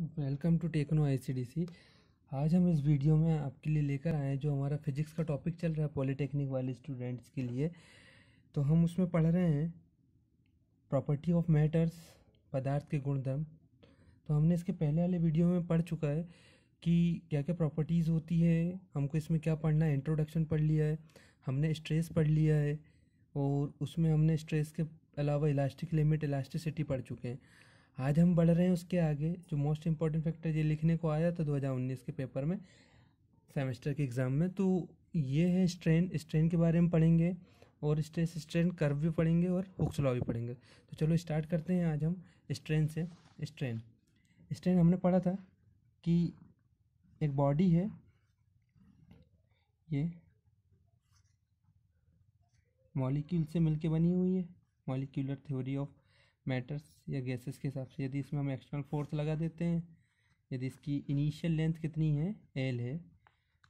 Welcome to techno आईसीडीसी। आज हम इस वीडियो में आपके लिए लेकर आए हैं जो हमारा फिजिक्स का टॉपिक चल रहा है पॉलिटेक्निक वाले स्टूडेंट्स के लिए। तो हम उसमें पढ़ रहे हैं प्रॉपर्टी ऑफ मैटर्स, पदार्थ के गुणधर्म। तो हमने इसके पहले वाले वीडियो में पढ़ चुका है कि क्या क्या प्रॉपर्टीज़ होती है, हमको इसमें क्या पढ़ना है। इंट्रोडक्शन पढ़ लिया है, हमने स्ट्रेस पढ़ लिया है और उसमें हमने स्ट्रेस के अलावा इलास्टिक लिमिट, इलास्टिसिटी पढ़ चुके हैं। आज हम बढ़ रहे हैं उसके आगे। जो मोस्ट इम्पॉर्टेंट फैक्टर ये लिखने को आया था 2019 के पेपर में, सेमेस्टर के एग्ज़ाम में, तो ये है स्ट्रेन। स्ट्रेन के बारे में पढ़ेंगे और स्ट्रेस स्ट्रेन कर्व भी पढ़ेंगे और हुक्स लॉ भी पढ़ेंगे। तो चलो स्टार्ट करते हैं आज हम स्ट्रेन से। स्ट्रेन स्ट्रेन हमने पढ़ा था कि एक बॉडी है, ये मॉलिक्यूल से मिलके बनी हुई है। मॉलिक्यूलर थ्योरी ऑफ मैटर्स या गैसेस के हिसाब से यदि इसमें हम एक्सटर्नल फोर्स लगा देते हैं, यदि इसकी इनिशियल लेंथ कितनी है, एल है,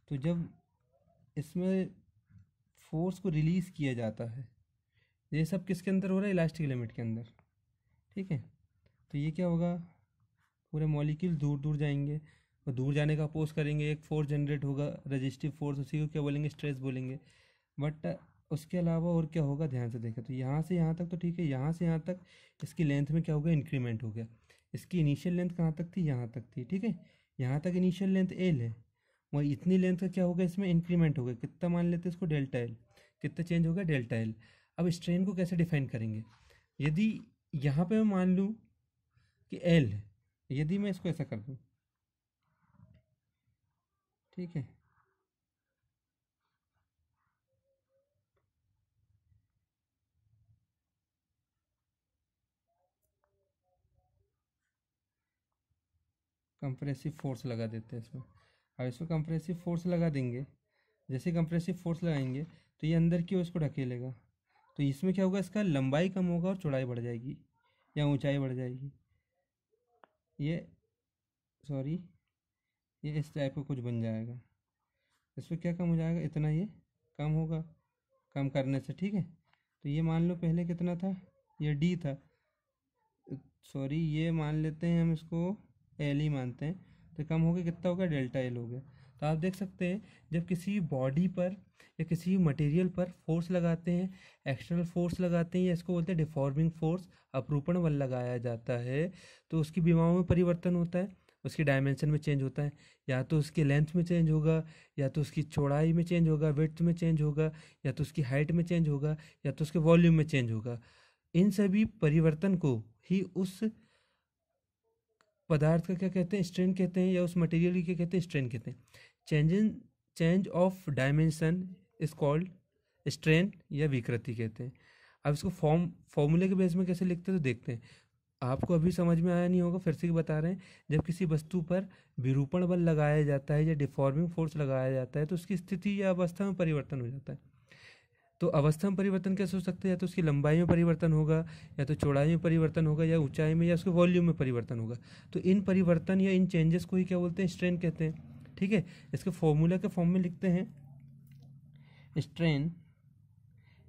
तो जब इसमें फोर्स को रिलीज़ किया जाता है, ये सब किसके अंदर हो रहा है, इलास्टिक लिमिट के अंदर। ठीक है, तो ये क्या होगा, पूरे मॉलिक्यूल दूर दूर जाएंगे और दूर जाने का अपोज करेंगे, एक फोर्स जनरेट होगा, रेजिस्टिव फोर्स, उसी को क्या बोलेंगे, स्ट्रेस बोलेंगे। बट उसके अलावा और क्या होगा, ध्यान से देखें तो यहाँ से यहाँ तक तो ठीक है, यहाँ से यहाँ तक इसकी लेंथ में क्या हो गया, इंक्रीमेंट हो गया। इसकी इनिशियल लेंथ कहाँ तक थी, यहाँ तक थी। ठीक है, यहाँ तक इनिशियल लेंथ एल है, वही इतनी लेंथ का क्या होगा, इसमें इंक्रीमेंट हो गया। कितना मान लेते हैं इसको, डेल्टा एल। कितना चेंज हो गया, डेल्टा एल। अब स्ट्रेन को कैसे डिफाइन करेंगे, यदि यहाँ पे मैं मान लूँ कि एल है, यदि मैं इसको ऐसा कर दूँ, ठीक है, कंप्रेसिव फोर्स लगा देते हैं इसमें। अब इसमें कंप्रेसिव फोर्स लगा देंगे, जैसे कंप्रेसिव फोर्स लगाएंगे तो ये अंदर की ओर इसको ढकेलेगा, तो इसमें क्या होगा, इसका लंबाई कम होगा और चौड़ाई बढ़ जाएगी या ऊंचाई बढ़ जाएगी। ये सॉरी, ये इस टाइप का कुछ बन जाएगा। इसमें क्या कम हो जाएगा, इतना ये कम होगा, कम करने से। ठीक है, तो ये मान लो पहले कितना था, ये डी था, सॉरी ये मान लेते हैं हम, इसको एल ही मानते हैं, तो कम हो गया, कितना हो गया, डेल्टा एल हो गया। तो आप देख सकते हैं जब किसी बॉडी पर या किसी मटेरियल पर फोर्स लगाते हैं, एक्सटर्नल फोर्स लगाते हैं, या इसको बोलते हैं डिफॉर्मिंग फोर्स, अपरूपण बल लगाया जाता है, तो उसकी विमाओं में परिवर्तन होता है, उसकी डायमेंशन में चेंज होता है। या तो उसकी लेंथ में चेंज होगा, या तो उसकी चौड़ाई में चेंज होगा, विड्थ में चेंज होगा, या तो उसकी हाइट में चेंज होगा, या तो उसके वॉल्यूम में चेंज होगा। इन सभी परिवर्तन को ही उस पदार्थ का क्या कहते हैं, स्ट्रेन कहते हैं, या उस मटेरियल की क्या कहते हैं, स्ट्रेन कहते हैं। Change in change of dimension is called strain या विकृति कहते हैं। अब इसको फॉर्मूले के बेस में कैसे लिखते हैं तो देखते हैं। आपको अभी समझ में आया नहीं होगा, फिर से बता रहे हैं। जब किसी वस्तु पर विरूपण बल लगाया जाता है या डिफॉर्मिंग फोर्स लगाया जाता है, तो उसकी स्थिति या अवस्था में परिवर्तन हो जाता है। तो अवस्था में परिवर्तन कैसे हो सकता है, या तो उसकी लंबाई में परिवर्तन होगा, या तो चौड़ाई में परिवर्तन होगा, या ऊंचाई में, या उसके वॉल्यूम में परिवर्तन होगा। तो इन परिवर्तन या इन चेंजेस को ही क्या बोलते हैं, स्ट्रेन कहते हैं। ठीक है, इसके फॉर्मूला के फॉर्म में लिखते हैं, strain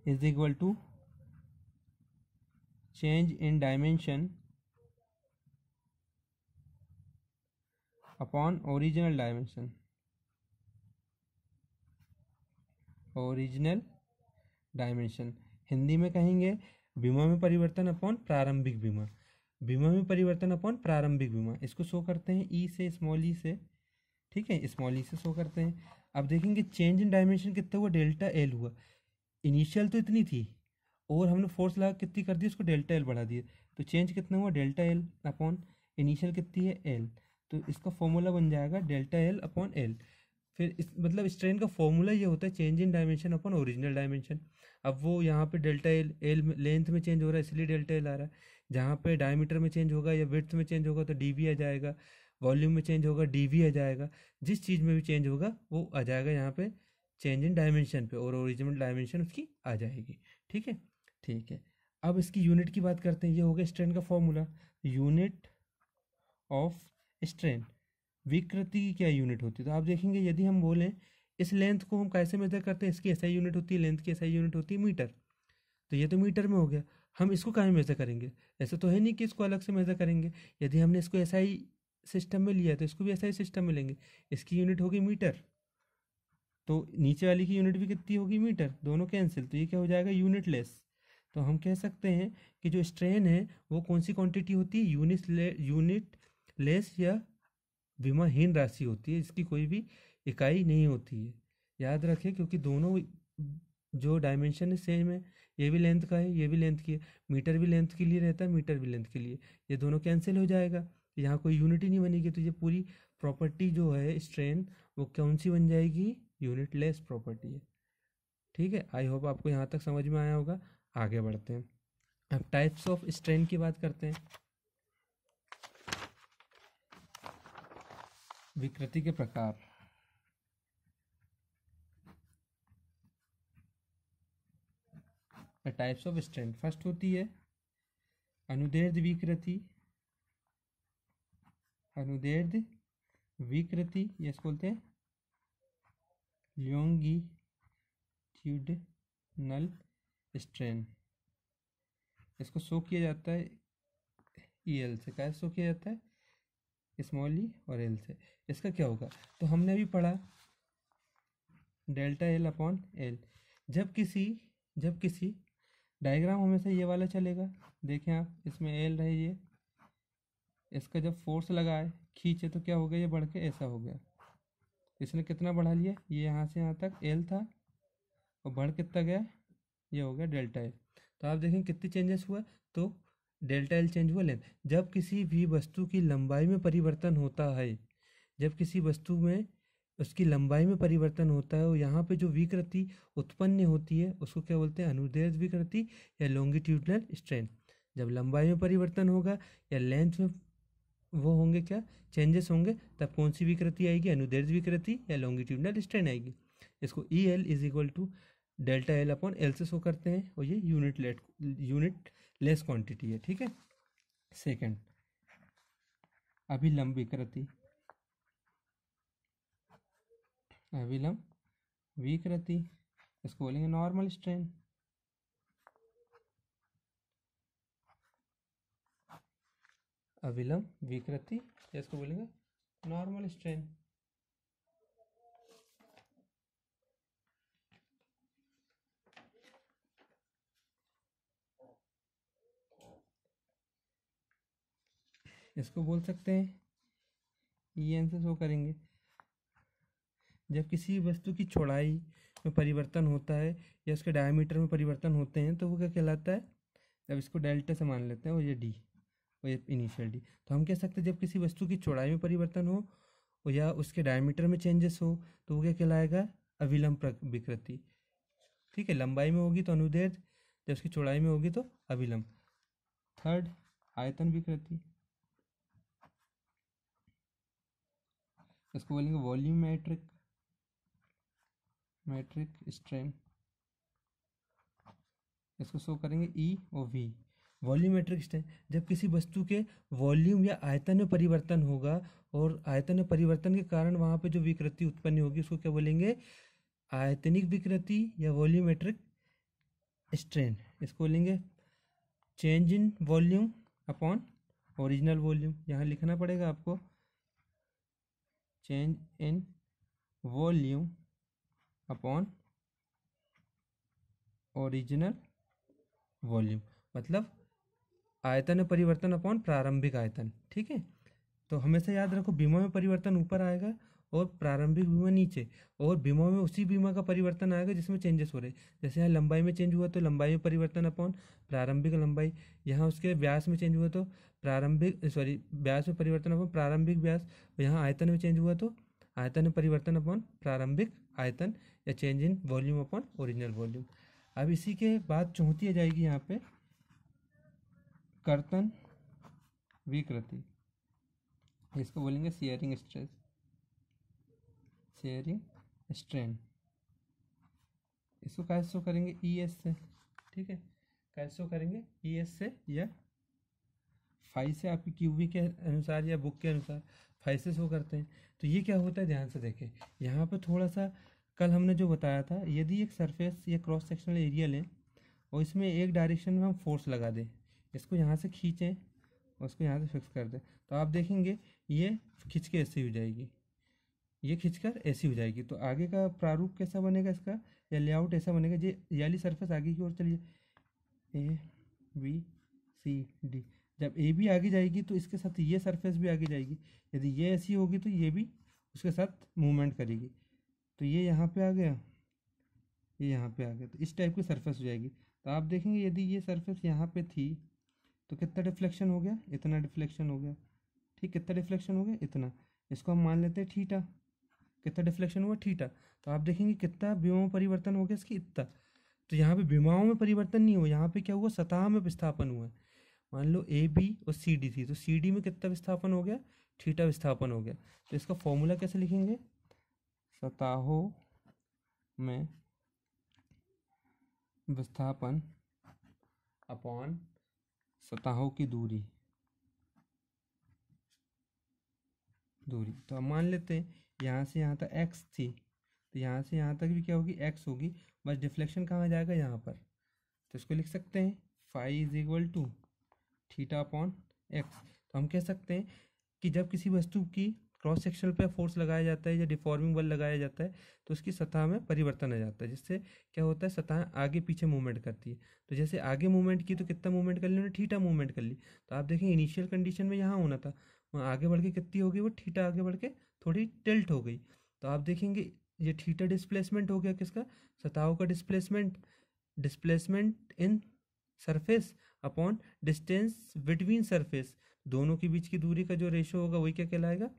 is equal to change in dimension upon original dimension. Original dimension Hindi में कहेंगे विमा में परिवर्तन अपॉन प्रारंभिक विमा। विमा में परिवर्तन अपॉन प्रारंभिक विमा, इसको शो करते हैं ई से, स्मॉल ई से। ठीक है, स्मॉल ई से शो करते हैं। अब देखेंगे चेंज इन डायमेंशन कितना हुआ, डेल्टा एल हुआ। इनिशियल तो इतनी थी और हमने फोर्स लगा कितनी कर दी, उसको डेल्टा एल बढ़ा दिया, तो चेंज कितना हुआ, डेल्टा एल अपॉन इनिशियल कितनी है, एल। तो इसका फॉर्मूला बन जाएगा डेल्टा एल अपॉन एल। फिर इस मतलब स्ट्रेन का फॉर्मूला ये होता है change in dimension upon original dimension. अब वो यहाँ पे डेल्टा एल, एल लेंथ में चेंज हो रहा है इसलिए डेल्टा एल आ रहा है। जहाँ पे डायमीटर में चेंज होगा या विड्थ में चेंज होगा तो डी आ जाएगा, वॉल्यूम में चेंज होगा डी आ जाएगा। जिस चीज़ में भी चेंज होगा वो आ जाएगा यहाँ पे चेंज इन डायमेंशन पे, और ओरिजिनल डायमेंशन उसकी आ जाएगी। ठीक है, ठीक है। अब इसकी यूनिट की बात करते हैं, ये हो गया स्ट्रेन का फॉर्मूला। यूनिट ऑफ स्ट्रेन, विकृति की क्या यूनिट होती है, तो आप देखेंगे यदि हम बोलें इस लेंथ को हम कैसे मेजर करते हैं, इसकी एसआई यूनिट होती है, लेंथ की एसआई यूनिट होती है मीटर। तो ये तो मीटर में हो गया, हम इसको कहाँ मेजर करेंगे, ऐसा तो है नहीं कि इसको अलग से मेजर करेंगे। यदि हमने इसको एसआई सिस्टम में लिया है तो इसको भी ऐसा ही सिस्टम में लेंगे। इसकी यूनिट होगी मीटर, तो नीचे वाली की यूनिट भी कितनी होगी मीटर, दोनों कैंसिल, तो ये क्या हो जाएगा यूनिट लेस। तो हम कह सकते हैं कि जो स्ट्रेन है वो कौन सी क्वांटिटी होती है, यूनिट लेस या विमाहीन राशि होती है, इसकी कोई भी इकाई नहीं होती है। याद रखें क्योंकि दोनों जो डायमेंशन है सेम है, ये भी लेंथ का है ये भी लेंथ की है, मीटर भी लेंथ के लिए रहता है मीटर भी लेंथ के लिए, ये दोनों कैंसिल हो जाएगा, यहाँ कोई यूनिट ही नहीं बनेगी। तो ये पूरी प्रॉपर्टी जो है स्ट्रेन वो कौन सी बन जाएगी, यूनिट लेस प्रॉपर्टी है। ठीक है, आई होप आपको यहाँ तक समझ में आया होगा। आगे बढ़ते हैं, अब टाइप्स ऑफ स्ट्रेन की बात करते हैं। विकृति के प्रकार, टाइप्स ऑफ स्ट्रेन, फर्स्ट होती है अनुदैर्ध्य विकृति, अनुदैर्ध्य विकृति, ये इसको बोलते हैं लॉन्गिट्यूडिनल स्ट्रेन। इसको शो किया जाता है EL से, कैसे शो किया जाता है, स्मॉल ई और एल से। इसका क्या होगा, तो हमने अभी पढ़ा डेल्टा एल अपॉन एल। जब किसी डायग्राम हमेशा ये वाला चलेगा, देखें आप, इसमें एल रहे ये, इसका जब फोर्स लगाए खींचे तो क्या हो गया, ये बढ़ के ऐसा हो गया, इसने कितना बढ़ा लिया, ये यहाँ से यहाँ तक एल था और बढ़ कितना गया, ये हो गया डेल्टा एल। तो आप देखें कितनी चेंजेस हुआ, तो डेल्टा एल चेंज हुआ लेंथ। जब किसी भी वस्तु की लंबाई में परिवर्तन होता है, जब किसी वस्तु में उसकी लंबाई में परिवर्तन होता है और यहाँ पे जो विकृति उत्पन्न होती है उसको क्या बोलते हैं, अनुदैर्ध्य विकृति या लॉन्गिट्यूडिनल स्ट्रेन। जब लंबाई में परिवर्तन होगा या लेंथ में वो होंगे क्या चेंजेस होंगे, तब कौन सी विकृति आएगी, अनुदैर्ध्य विकृति या लॉन्गिट्यूडिनल स्ट्रेन आएगी। इसको EL is equal to delta L upon L से शो करते हैं और ये यूनिट लेस क्वांटिटी है। ठीक है, सेकंड अभिलंब विकृति, अभिलंब विकृति, इसको बोलेंगे नॉर्मल स्ट्रेन। अभिलंब विकृति, इसको बोलेंगे नॉर्मल स्ट्रेन। इसको बोल सकते हैं EN से शो करेंगे। जब किसी वस्तु की चौड़ाई में परिवर्तन होता है या उसके डायमीटर में परिवर्तन होते हैं तो वो क्या कहलाता है, जब इसको डेल्टा से मान लेते हैं और ये D और ये इनिशियल D, तो हम कह सकते हैं जब किसी वस्तु की चौड़ाई में परिवर्तन हो या उसके डायमीटर में चेंजेस हो तो वो क्या कहलाएगा, अभिलंब विकृति। ठीक है, लंबाई में होगी तो अनुदैर्ध्य, जब उसकी चौड़ाई में होगी तो अभिलंब। थर्ड आयतन विकृति, इसको बोलेंगे वॉल्यूमेट्रिक स्ट्रेन। इसको शो करेंगे E और V। वॉल्यूमेट्रिक स्ट्रेन, जब किसी वस्तु के वॉल्यूम या आयतन में परिवर्तन होगा और आयतन में परिवर्तन के कारण वहाँ पे जो विकृति उत्पन्न होगी उसको क्या बोलेंगे, आयतनिक विकृति या वॉल्यूमेट्रिक स्ट्रेन। इसको बोलेंगे change in volume upon original volume. यहाँ लिखना पड़ेगा आपको change in volume upon original volume, मतलब आयतन में परिवर्तन अपॉन प्रारंभिक आयतन। ठीक है, तो हमेशा याद रखो बीमा में परिवर्तन ऊपर आएगा और प्रारंभिक बीमा नीचे, और बीमा में उसी बीमा का परिवर्तन आएगा जिसमें चेंजेस हो रहे। जैसे यहाँ लंबाई में चेंज हुआ तो लंबाई में परिवर्तन अपॉन प्रारंभिक लंबाई, यहाँ उसके व्यास में चेंज हुआ तो व्यास में परिवर्तन अपॉन प्रारंभिक व्यास, यहाँ आयतन में चेंज हुआ तो आयतन में परिवर्तन अपॉन प्रारंभिक आयतन, या change in volume upon original volume. अब इसी के बाद चौथी आ जाएगी यहाँ पे कर्तन विकृति, इसको बोलेंगे शेयरिंग स्ट्रेन। इसको कैसे शो करेंगे, ES से। ठीक है, कैसे शो करेंगे, ES से या फाई से, आपकी QV के अनुसार या बुक के अनुसार फाई से शो करते हैं। तो ये क्या होता है, ध्यान से देखें, यहाँ पे थोड़ा सा कल हमने जो बताया था, यदि एक सरफेस या क्रॉस सेक्शनल एरिया लें और इसमें एक डायरेक्शन में हम फोर्स लगा दें, इसको यहाँ से खींचें और उसको यहाँ से फिक्स कर दें, तो आप देखेंगे ये खिंच के ऐसी हो जाएगी, ये खिंचकर ऐसी हो जाएगी। तो आगे का प्रारूप कैसा बनेगा इसका, या लेआउट ऐसा बनेगा, ये वाली सरफेस आगे की ओर चलिए, ए बी सी डी। जब ए भी आगे जाएगी तो इसके साथ ये सरफेस भी आगे जाएगी, यदि ये ऐसी होगी तो ये भी उसके साथ मूवमेंट करेगी। तो ये यहाँ पे आ गया, ये यहाँ पे आ गया, तो इस टाइप की सरफेस हो जाएगी। तो आप देखेंगे यदि ये सरफेस यहाँ पे थी तो कितना डिफ्लेक्शन हो गया, इतना डिफ्लेक्शन हो गया। ठीक, कितना डिफ्लेक्शन हो गया, इतना। इसको हम मान लेते हैं थीटा। कितना डिफ्लेक्शन हुआ, थीटा। तो आप देखेंगे कितना विमा में परिवर्तन हो गया इसकी, इतना। तो यहाँ पे विमाओं में परिवर्तन नहीं हुआ, यहाँ पे क्या हुआ, सतह में विस्थापन हुआ है। मान लो ए बी और सी डी थी, तो सी डी में कितना विस्थापन हो गया, थीटा विस्थापन हो गया। तो इसका फॉर्मूला कैसे लिखेंगे, सतहों में विस्थापन अपॉन सतहों की दूरी। तो अब मान लेते हैं यहाँ से यहाँ तक एक्स थी, तो यहाँ से यहाँ तक भी क्या होगी, एक्स होगी, बस डिफ्लेक्शन कहाँ जाएगा, यहाँ पर। तो इसको लिख सकते हैं phi is equal to theta upon x. तो हम कह सकते हैं कि जब किसी वस्तु की क्रॉस सेक्शन पे फोर्स लगाया जाता है या डिफॉर्मिंग बल लगाया जाता है तो उसकी सतह में परिवर्तन आ जाता है, जिससे क्या होता है, सतह आगे पीछे मूवमेंट करती है। तो जैसे आगे मूवमेंट की तो कितना मूवमेंट कर ली उन्होंने, थीटा मूवमेंट कर ली। तो आप देखें इनिशियल कंडीशन में यहाँ होना था, वहाँ आगे बढ़ के कितनी हो गई, वो थीटा आगे बढ़ के थोड़ी टिल्ट हो गई। तो आप देखेंगे ये थीटा डिस्प्लेसमेंट हो गया किसका, सतहों का displacement. Displacement in surface upon distance between surface, दोनों के बीच की दूरी का जो रेशो होगा वही क्या कहलाएगा,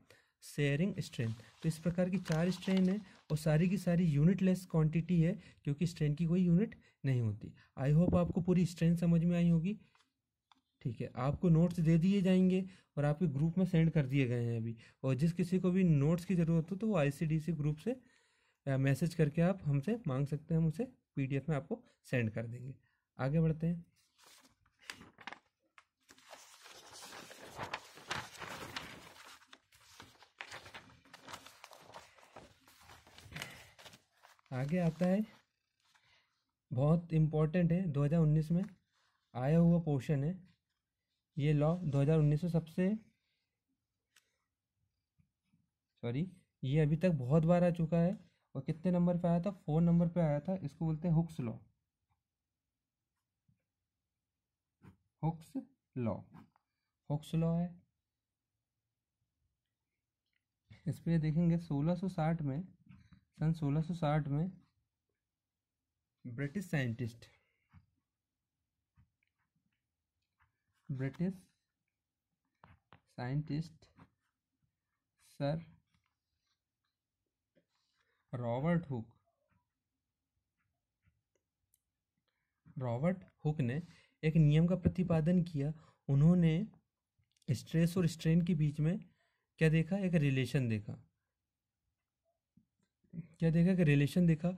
शेयरिंग स्ट्रेन। तो इस प्रकार की 4 स्ट्रेन है और सारी की सारी यूनिटलेस क्वांटिटी है, क्योंकि स्ट्रेन की कोई यूनिट नहीं होती। आई होप आपको पूरी स्ट्रेन समझ में आई होगी। ठीक है, आपको नोट्स दे दिए जाएंगे और आपके ग्रुप में सेंड कर दिए गए हैं अभी। और जिस किसी को भी नोट्स की ज़रूरत हो तो वो ICDC ग्रुप से मैसेज करके आप हमसे मांग सकते हैं, हम उसे PDF में आपको सेंड कर देंगे। आगे बढ़ते हैं। आगे आता है, बहुत इम्पोर्टेंट है, 2019 में आया हुआ पोर्शन है ये लॉ। 2019 में सबसे ये अभी तक बहुत बार आ चुका है। और कितने नंबर पे आया था, 4 नंबर पे आया था। इसको बोलते हैं Hooke's law. Hooke's law, Hooke's law है। इस पे देखेंगे 1660 में, सन 1660 में British scientist sir Robert Hooke ने एक नियम का प्रतिपादन किया। उन्होंने स्ट्रेस और स्ट्रेन के बीच में क्या देखा, एक रिलेशन देखा। क्या देखा कि रिलेशन देखा,